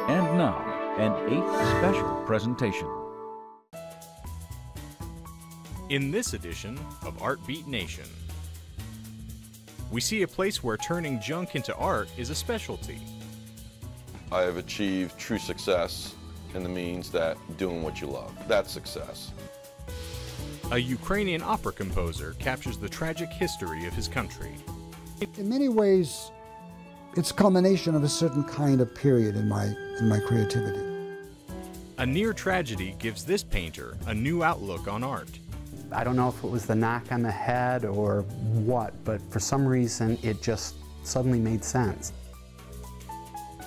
And now, an 8th special presentation. In this edition of Art Beat Nation, we see a place where turning junk into art is a specialty. I have achieved true success in the means that doing what you love, that's success. A Ukrainian opera composer captures the tragic history of his country. In many ways, it's a culmination of a certain kind of period in my creativity. A near tragedy gives this painter a new outlook on art. I don't know if it was the knock on the head or what, but for some reason it just suddenly made sense.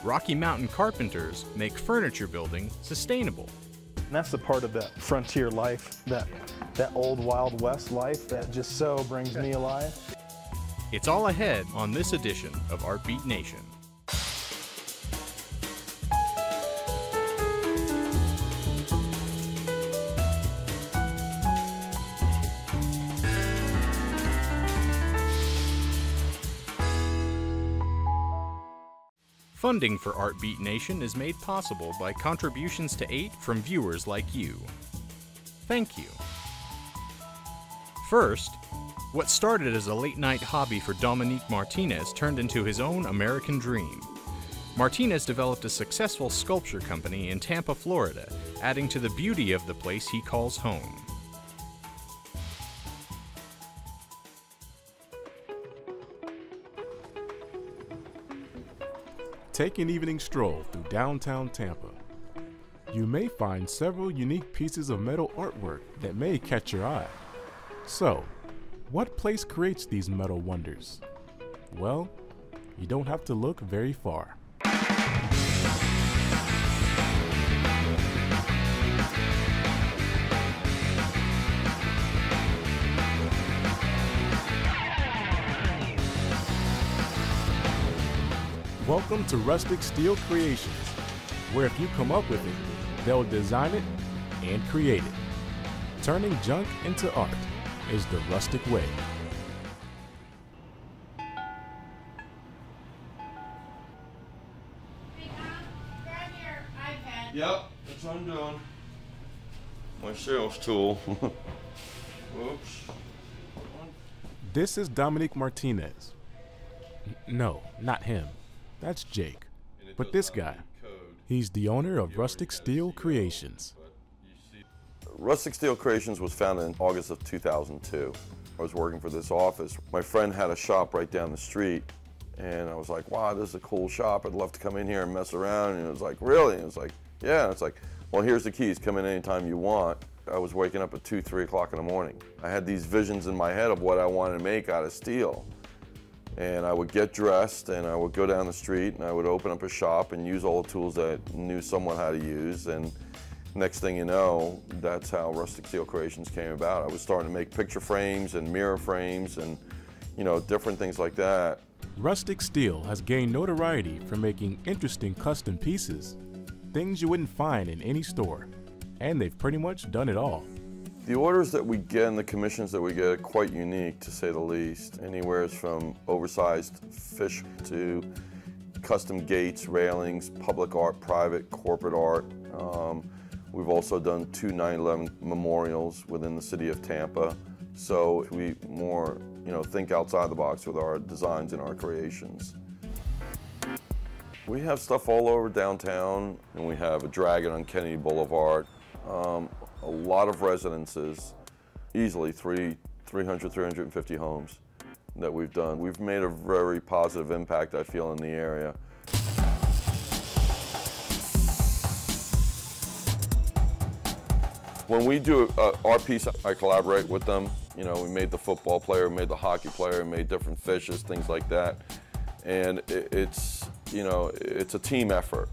Rocky Mountain carpenters make furniture building sustainable. And that's the part of that frontier life, that old Wild West life that just so brings me alive. It's all ahead on this edition of Art Beat Nation. Funding for Art Beat Nation is made possible by contributions to 8 from viewers like you. Thank you. First, what started as a late-night hobby for Dominique Martinez turned into his own American dream. Martinez developed a successful sculpture company in Tampa, Florida, adding to the beauty of the place he calls home. Take an evening stroll through downtown Tampa. You may find several unique pieces of metal artwork that may catch your eye. So, what place creates these metal wonders? Well, you don't have to look very far. Welcome to Rustic Steel Creations, where if you come up with it, they'll design it and create it. Turning junk into art is the rustic way. Grab your iPad. Yep, that's what I'm doing. My sales tool. Whoops. This is Dominique Martinez. No, not him. That's Jake. But this guy, he's the owner of Rustic Steel Creations. Rustic Steel Creations was founded in August of 2002. I was working for this office. My friend had a shop right down the street, and I was like, wow, this is a cool shop. I'd love to come in here and mess around. And it was like, really? And it was like, yeah. And it's like, well, here's the keys. Come in anytime you want. I was waking up at 2, 3 o'clock in the morning. I had these visions in my head of what I wanted to make out of steel. And I would get dressed and I would go down the street and I would open up a shop and use all the tools that I knew someone how to use. And next thing you know, that's how Rustic Steel Creations came about. I was starting to make picture frames and mirror frames and, you know, different things like that. Rustic Steel has gained notoriety for making interesting custom pieces, things you wouldn't find in any store. And they've pretty much done it all. The orders that we get and the commissions that we get are quite unique, to say the least. Anywhere from oversized fish to custom gates, railings, public art, private, corporate art. We've also done 2 9/11 memorials within the city of Tampa. So we more, think outside the box with our designs and our creations. We have stuff all over downtown, and we have a dragon on Kennedy Boulevard. A lot of residences, easily 300, 350 homes that we've done. We've made a very positive impact, I feel, in the area. When we do our piece, I collaborate with them. We made the football player, made the hockey player, made different fishes, things like that. And it's a team effort.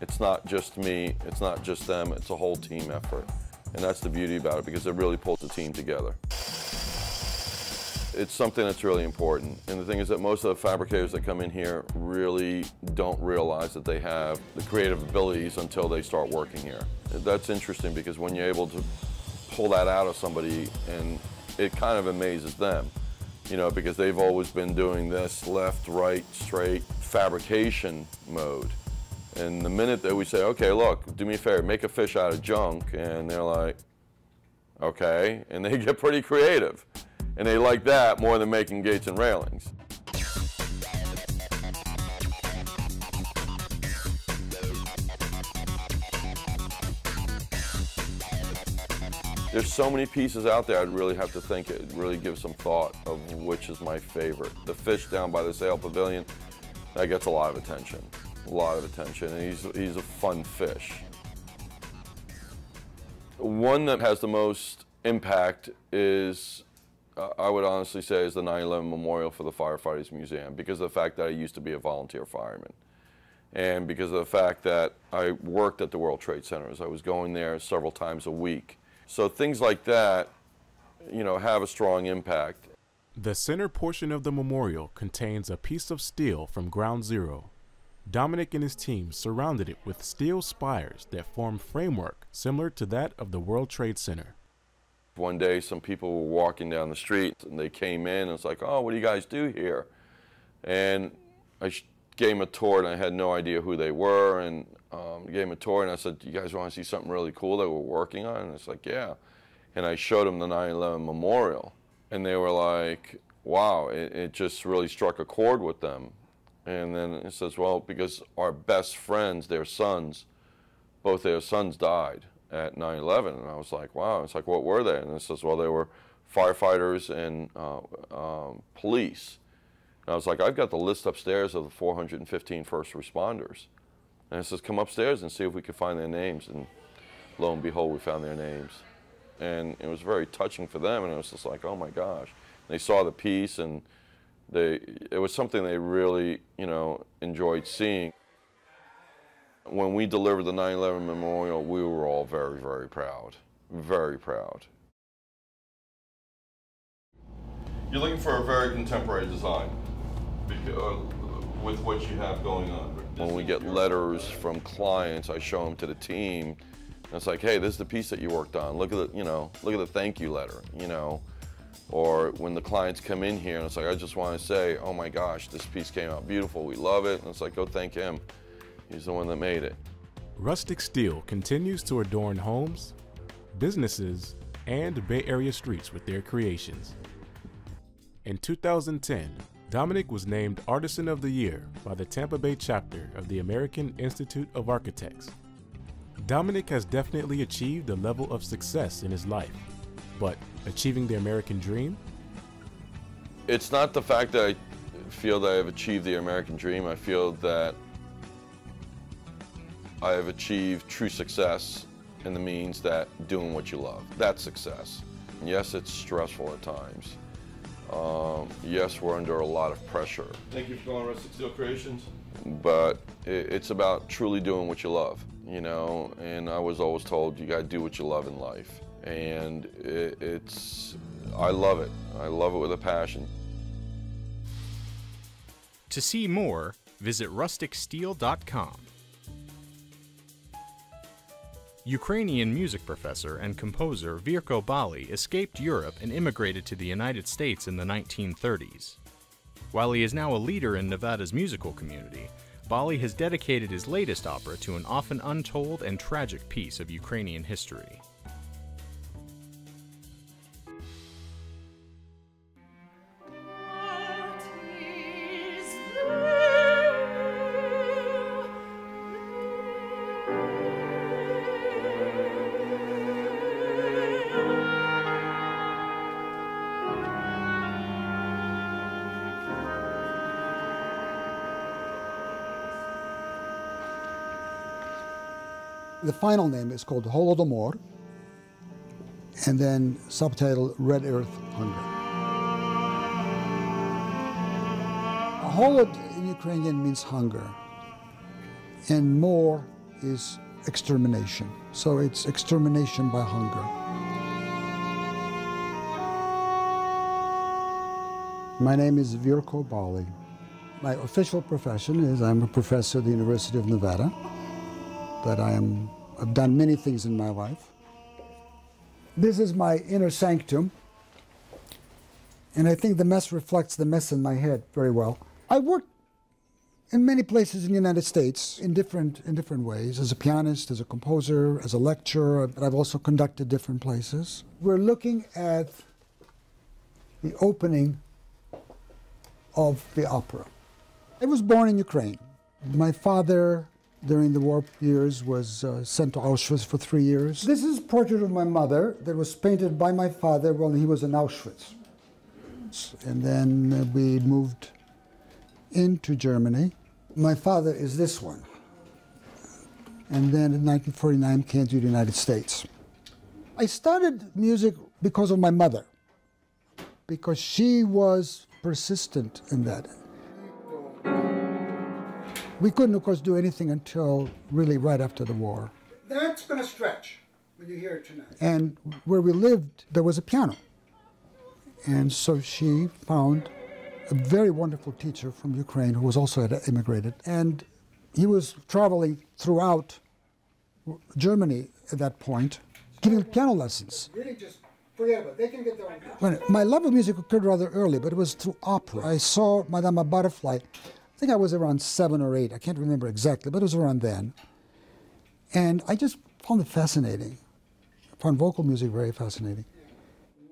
It's not just me, it's not just them, it's a whole team effort. And that's the beauty about it, because it really pulls the team together. It's something that's really important. And the thing is that most of the fabricators that come in here really don't realize that they have the creative abilities until they start working here. That's interesting, because when you're able to pull that out of somebody, and it kind of amazes them, because they've always been doing this left, right, straight fabrication mode. And the minute that we say, okay, look, do me a favor, make a fish out of junk, and they're like, okay, and they get pretty creative. And they like that more than making gates and railings. There's so many pieces out there, I'd really have to think it, really give some thought of which is my favorite. The fish down by the Sail Pavilion, that gets a lot of attention. A lot of attention, and he's a fun fish. One that has the most impact is, I would honestly say, is the 9/11 Memorial for the Firefighters Museum, because of the fact that I used to be a volunteer fireman. And because of the fact that I worked at the World Trade Centers. I was going there several times a week. So things like that, you know, have a strong impact. The center portion of the memorial contains a piece of steel from Ground Zero. Dominic and his team surrounded it with steel spires that form framework similar to that of the World Trade Center. One day some people were walking down the street and they came in and it's like, oh, what do you guys do here? And I gave them a tour and I had no idea who they were, and gave them a tour and I said, do you guys want to see something really cool that we're working on? And it's like, yeah. And I showed them the 9/11 Memorial and they were like, wow, it just really struck a chord with them. And then it says, well, because our best friends, their sons, both their sons died at 9/11. And I was like, wow. It's like, what were they? And it says, well, they were firefighters and police. And I was like, I've got the list upstairs of the 415 first responders. And it says, come upstairs and see if we can find their names. And lo and behold, we found their names. And it was very touching for them. And it was just like, oh my gosh. And they saw the piece, and it was something they really, you know, enjoyed seeing. When we delivered the 9/11 Memorial, we were all very, very proud. Very proud. You're looking for a very contemporary design with what you have going on. When we get letters from clients, I show them to the team. And it's like, hey, this is the piece that you worked on. Look at the, you know, look at the thank you letter, you know. Or when the clients come in here and it's like, I just want to say, oh my gosh, this piece came out beautiful, we love it. And it's like, go thank him. He's the one that made it. Rustic Steel continues to adorn homes, businesses, and Bay Area streets with their creations. In 2010, Dominic was named Artisan of the Year by the Tampa Bay chapter of the American Institute of Architects. Dominic has definitely achieved a level of success in his life, but achieving the American dream? It's not the fact that I feel that I have achieved the American dream. I feel that I have achieved true success in the means that doing what you love. That's success. Yes, it's stressful at times. Yes, we're under a lot of pressure. Thank you for calling Rustic Steel Creations. But it's about truly doing what you love, you know, and I was always told you got to do what you love in life. And I love it. I love it with a passion. To see more, visit rusticsteel.com. Ukrainian music professor and composer Virko Bali escaped Europe and immigrated to the United States in the 1930s. While he is now a leader in Nevada's musical community, Bali has dedicated his latest opera to an often untold and tragic piece of Ukrainian history. The final name is called Holodomor, and then subtitle Red Earth Hunger. Holod in Ukrainian means hunger, and mor is extermination. So it's extermination by hunger. My name is Virko Bali. My official profession is I'm a professor at the University of Nevada, but I've done many things in my life. This is my inner sanctum, and I think the mess reflects the mess in my head very well. I worked in many places in the United States, in different ways, as a pianist, as a composer, as a lecturer, but I've also conducted different places. We're looking at the opening of the opera. I was born in Ukraine. My father, during the war years, was sent to Auschwitz for 3 years. This is a portrait of my mother that was painted by my father while he was in Auschwitz. And then we moved into Germany. My father is this one. And then in 1949 came to the United States. I started music because of my mother, because she was persistent in that. We couldn't, of course, do anything until really right after the war. That's going to stretch when you hear it tonight. And where we lived, there was a piano. And so she found a very wonderful teacher from Ukraine who was also had immigrated. And he was traveling throughout Germany at that point, giving piano lessons. Really just forget about it. They can get their own piano. My love of music occurred rather early, but it was through opera. I saw Madame Butterfly. I think I was around 7 or 8. I can't remember exactly, but it was around then. And I just found it fascinating. I found vocal music very fascinating.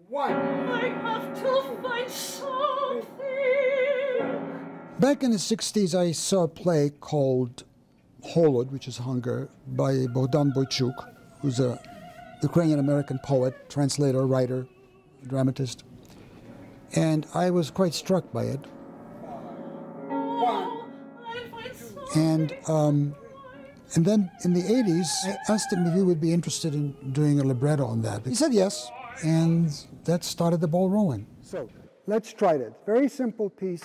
One. I have to find something. Back in the 60s, I saw a play called Holod, which is Hunger, by Bogdan Boychuk, who's a Ukrainian-American poet, translator, writer, dramatist. And I was quite struck by it. And then in the 80s, I asked him if he would be interested in doing a libretto on that. He said yes, and that started the ball rolling. So let's try it. Very simple piece.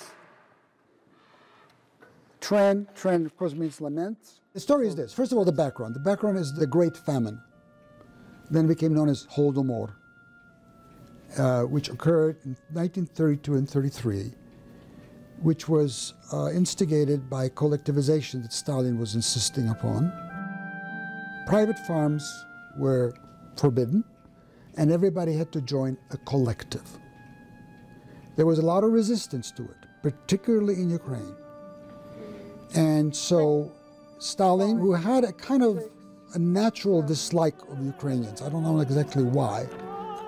Tren, of course, means laments. The story is this. First of all, the background. The background is the Great Famine, then became known as Holodomor, which occurred in 1932 and 33. Which was instigated by collectivization that Stalin was insisting upon. Private farms were forbidden, and everybody had to join a collective. There was a lot of resistance to it, particularly in Ukraine. And so Stalin, who had a kind of a natural dislike of Ukrainians, I don't know exactly why,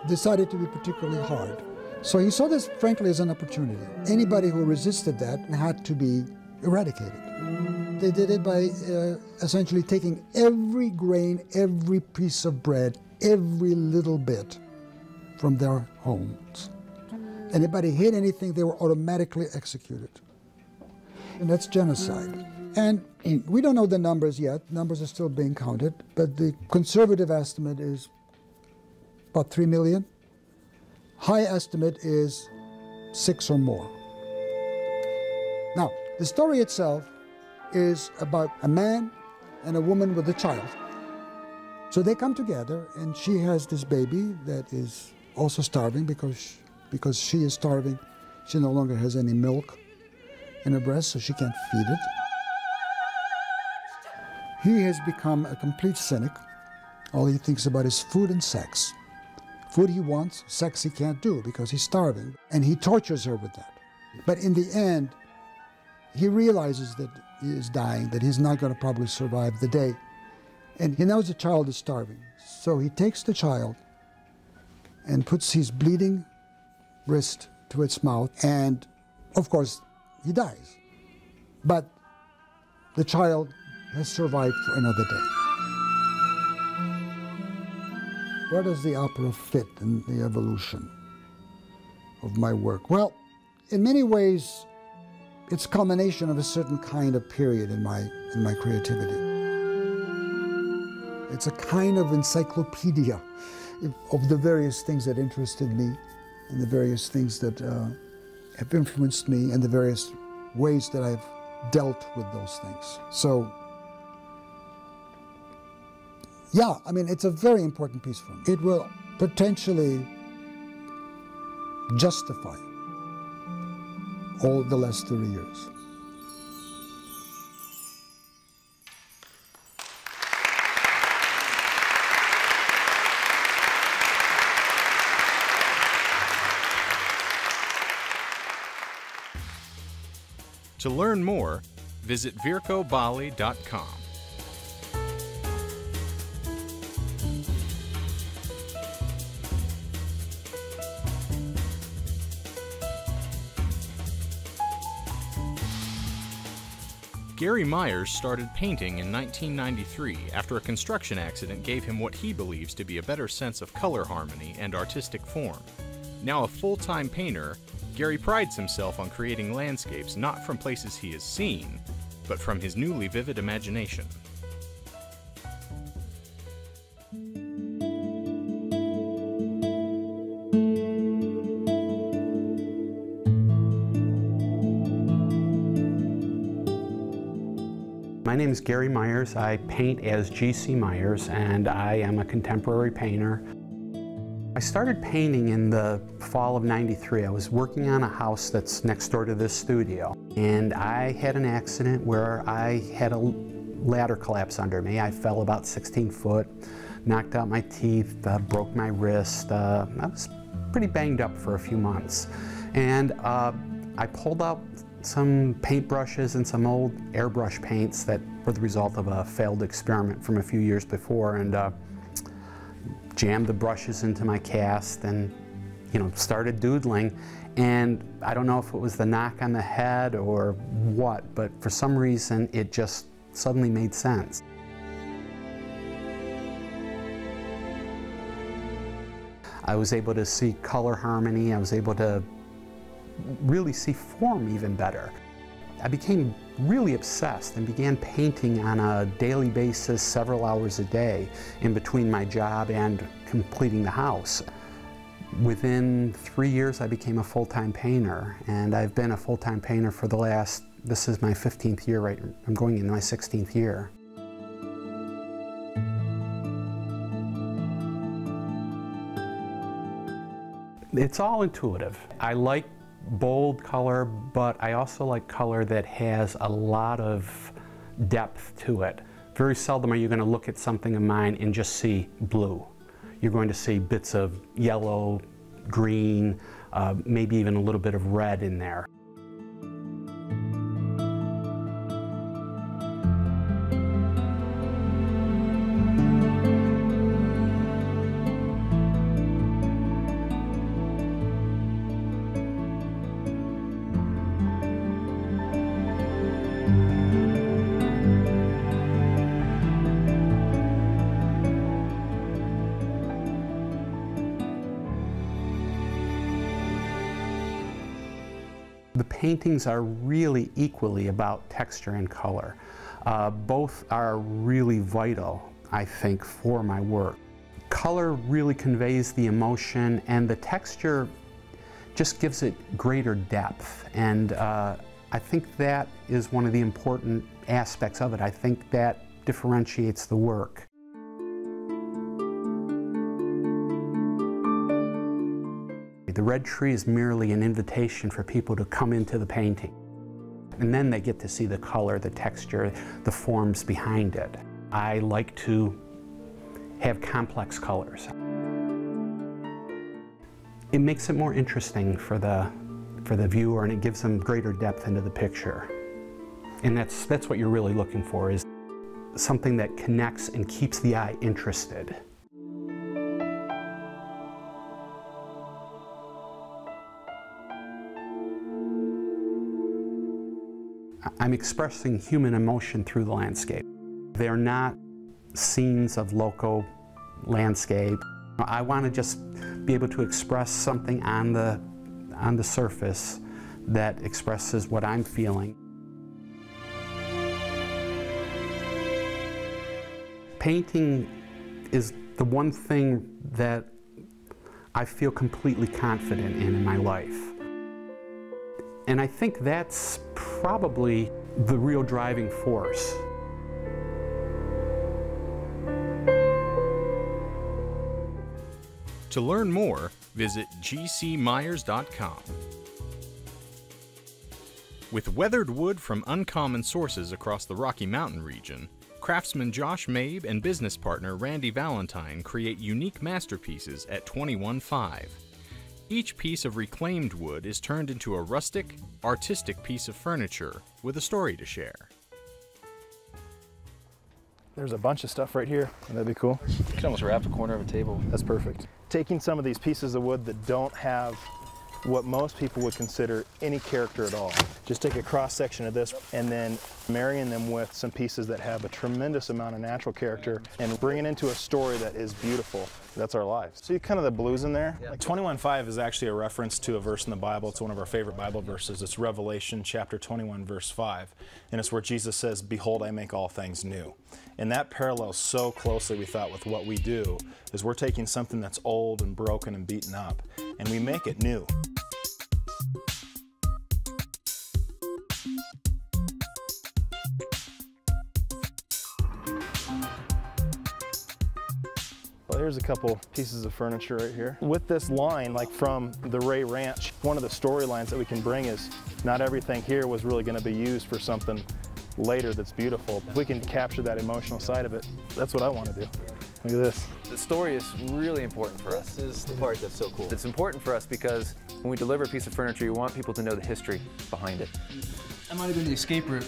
decided to be particularly hard. So he saw this, frankly, as an opportunity. Anybody who resisted that had to be eradicated. They did it by essentially taking every grain, every piece of bread, every little bit from their homes. Anybody hid anything, they were automatically executed. And that's genocide. And we don't know the numbers yet. Numbers are still being counted, but the conservative estimate is about 3 million. High estimate is 6 or more. Now, the story itself is about a man and a woman with a child. So they come together, and she has this baby that is also starving because she is starving. She no longer has any milk in her breast, so she can't feed it. He has become a complete cynic. All he thinks about is food and sex. Food he wants, sex he can't do because he's starving. And he tortures her with that. But in the end, he realizes that he is dying, that he's not going to probably survive the day. And he knows the child is starving. So he takes the child and puts his bleeding wrist to its mouth. And, of course, he dies. But the child has survived for another day. Where does the opera fit in the evolution of my work? Well, in many ways, it's a culmination of a certain kind of period in my creativity. It's a kind of encyclopedia of the various things that interested me and the various things that have influenced me and the various ways that I've dealt with those things. So, yeah, I mean, it's a very important piece for me. It will potentially justify all the last 30 years. To learn more, visit vircobali.com. Gary Myers started painting in 1993 after a construction accident gave him what he believes to be a better sense of color harmony and artistic form. Now a full-time painter, Gary prides himself on creating landscapes not from places he has seen, but from his newly vivid imagination. My name is Gary Myers. I paint as G.C. Myers, and I am a contemporary painter. I started painting in the fall of '93. I was working on a house that's next door to this studio, and I had an accident where I had a ladder collapse under me. I fell about 16 foot, knocked out my teeth, broke my wrist. I was pretty banged up for a few months. And I pulled out some paintbrushes and some old airbrush paints that were the result of a failed experiment from a few years before, and jammed the brushes into my cast and, started doodling. And I don't know if it was the knock on the head or what, but for some reason it just suddenly made sense. I was able to see color harmony. I was able to really see form even better. I became really obsessed and began painting on a daily basis, several hours a day, in between my job and completing the house. Within 3 years, I became a full-time painter, and I've been a full-time painter for this is my 15th year, right? I'm going into my 16th year. It's all intuitive. I like bold color, but I also like color that has a lot of depth to it. Very seldom are you going to look at something of mine and just see blue. You're going to see bits of yellow, green, maybe even a little bit of red in there. The paintings are really equally about texture and color. Both are really vital, I think, for my work. Color really conveys the emotion, and the texture just gives it greater depth. And I think that is one of the important aspects of it. I think that differentiates the work. The red tree is merely an invitation for people to come into the painting. And then they get to see the color, the texture, the forms behind it. I like to have complex colors. It makes it more interesting for the viewer, and it gives them greater depth into the picture. And that's what you're really looking for, is something that connects and keeps the eye interested. I'm expressing human emotion through the landscape. They're not scenes of local landscape. I want to just be able to express something on the surface that expresses what I'm feeling. Painting is the one thing that I feel completely confident in my life. And I think that's probably the real driving force. To learn more, visit gcmyers.com. With weathered wood from uncommon sources across the Rocky Mountain region, craftsman Josh Mabe and business partner Randy Valentine create unique masterpieces at 21.5. Each piece of reclaimed wood is turned into a rustic, artistic piece of furniture with a story to share. There's a bunch of stuff right here. That'd be cool. You can almost wrap a corner of a table. That's perfect. Taking some of these pieces of wood that don't have what most people would consider any character at all. Just take a cross section of this and then marrying them with some pieces that have a tremendous amount of natural character and bring it into a story that is beautiful. That's our lives. See kind of the blues in there? Like 21:5 is actually a reference to a verse in the Bible. It's one of our favorite Bible verses. It's Revelation chapter 21 verse 5. And it's where Jesus says, "Behold, I make all things new." And that parallels so closely, we thought, with what we do, is we're taking something that's old and broken and beaten up, and we make it new. Well, here's a couple pieces of furniture right here. With this line, like from the Ray Ranch, one of the storylines that we can bring is not everything here was really going to be used for something later that's beautiful. If we can capture that emotional side of it, that's what I want to do. Look at this. The story is really important for us. This is the part that's so cool. It's important for us because when we deliver a piece of furniture, you want people to know the history behind it. I might have been the escape route,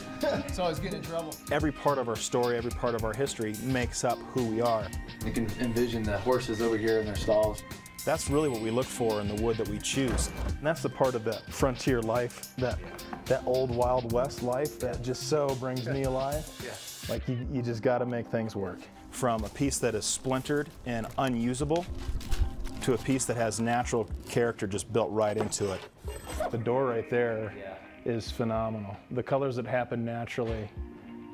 so I was getting in trouble. Every part of our story, every part of our history makes up who we are. You can envision the horses over here in their stalls. That's really what we look for in the wood that we choose. And that's the part of that frontier life, that old Wild West life that just so brings me alive. Yeah. Like you just got to make things work. From a piece that is splintered and unusable to a piece that has natural character just built right into it. The door right there is phenomenal. The colors that happen naturally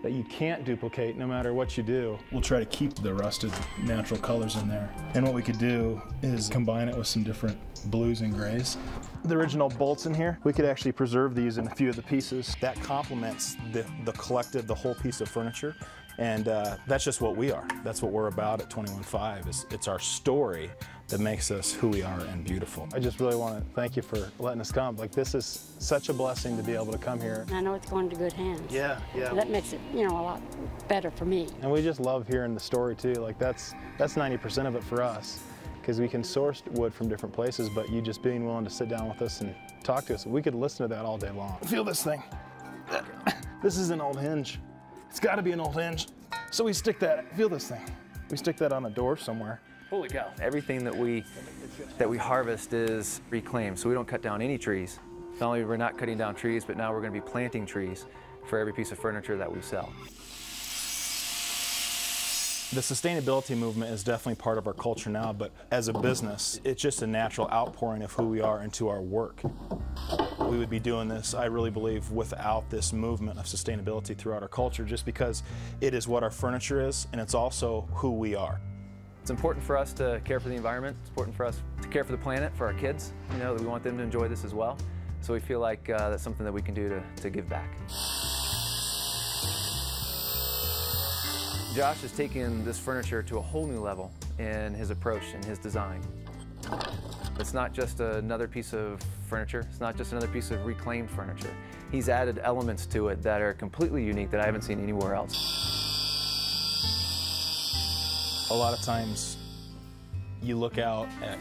that you can't duplicate no matter what you do. We'll try to keep the rusted natural colors in there. And what we could do is combine it with some different blues and grays. The original bolts in here, we could actually preserve these in a few of the pieces. That complements the collective, the whole piece of furniture. And that's just what we are. That's what we're about at 21:5. It's our story that makes us who we are and beautiful. I just really want to thank you for letting us come. Like, this is such a blessing to be able to come here. I know it's going to good hands. Yeah. That makes it, you know, a lot better for me. And we just love hearing the story too. Like, that's 90% of it for us, because we can source wood from different places, but you just being willing to sit down with us and talk to us, we could listen to that all day long. Feel this thing. This is an old hinge. It's got to be an old hinge. So we stick that, feel this thing. We stick that on a door somewhere. Holy cow. Everything that we harvest is reclaimed, so we don't cut down any trees. Not only we're not cutting down trees, but now we're going to be planting trees for every piece of furniture that we sell. The sustainability movement is definitely part of our culture now, but as a business, it's just a natural outpouring of who we are into our work. We would be doing this, I really believe, without this movement of sustainability throughout our culture, just because it is what our furniture is, and it's also who we are. It's important for us to care for the environment. It's important for us to care for the planet, for our kids. You know, that we want them to enjoy this as well. So we feel like that's something that we can do to give back. Josh has taken this furniture to a whole new level in his approach and his design. It's not just another piece of furniture. It's not just another piece of reclaimed furniture. He's added elements to it that are completely unique that I haven't seen anywhere else. A lot of times you look out at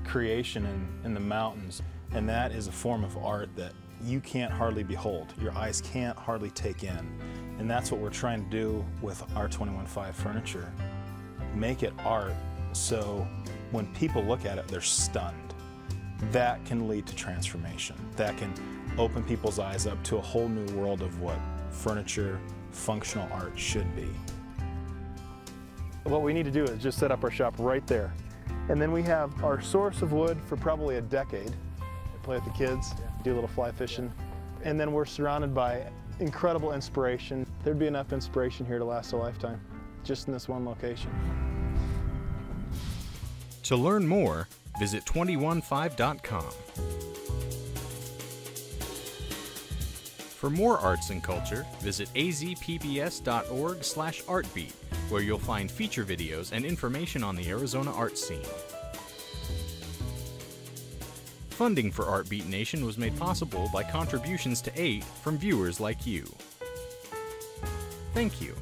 creation in the mountains, and that is a form of art that you can't hardly behold. Your eyes can't hardly take in. And that's what we're trying to do with our 21:5 furniture. Make it art so when people look at it, they're stunned. That can lead to transformation. That can open people's eyes up to a whole new world of what furniture, functional art should be. What we need to do is just set up our shop right there. And then we have our source of wood for probably a decade. Play with the kids, do a little fly fishing. And then we're surrounded by incredible inspiration. There'd be enough inspiration here to last a lifetime, just in this one location. To learn more, visit 215.com. For more arts and culture, visit azpbs.org/artbeat, where you'll find feature videos and information on the Arizona art scene. Funding for Artbeat Nation was made possible by contributions to AIT from viewers like you. Thank you.